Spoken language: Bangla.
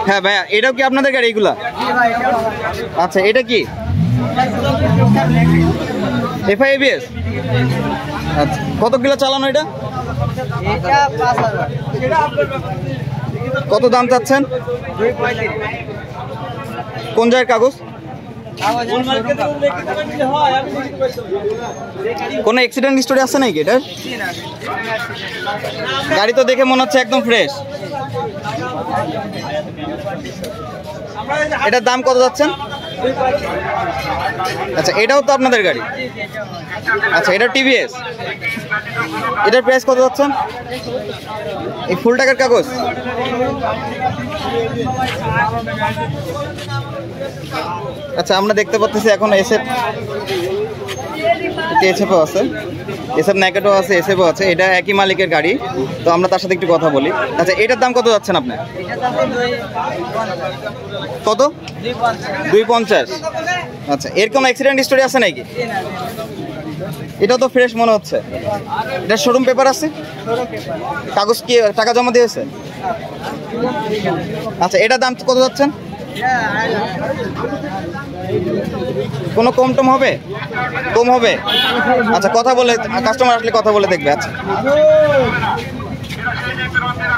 হ্যাঁ ভাইয়া, এটাও কি আপনাদের গাড়ি এগুলা? আচ্ছা, এটা কি এফআই এবিএস? আচ্ছা, কত কিলো চালানো এটা? কত দাম চাচ্ছেন? কোন জায়গার কাগজ? কোনো অ্যাক্সিডেন্ট হিস্টোরি আছে নাকি এটার? গাড়ি তো দেখে মনে হচ্ছে একদম ফ্রেশ। এটার দাম কত যাচ্ছেন? আচ্ছা, এটাও তো আপনাদের গাড়ি? আচ্ছা, এটা টিভিএস। এটার প্রাইস কত যাচ্ছেন? এই ফুল টাকার কাগজ? আচ্ছা, আমরা দেখতে পাচ্ছি এখন এসএফ আছে, এসএফ ন্যাকেটও আছে, এসএফও আছে। এটা একই মালিকের গাড়ি, তো আমরা তার সাথে একটু কথা বলি। আচ্ছা, এটার দাম কত যাচ্ছেন আপনি? কত? 250। আচ্ছা, এর কোনো অ্যাক্সিডেন্ট হিস্টোরি আছে নাকি? এটা তো ফ্রেশ মনে হচ্ছে। এটা শোরুম পেপার আছে? কাগজ কি টাকা জমা দিয়েছে? আচ্ছা, এটার দাম কত যাচ্ছেন? কোনো কম টম হবে? কম হবে? আচ্ছা, কথা বলে, কাস্টমার আসলে কথা বলে দেখবে। আচ্ছা।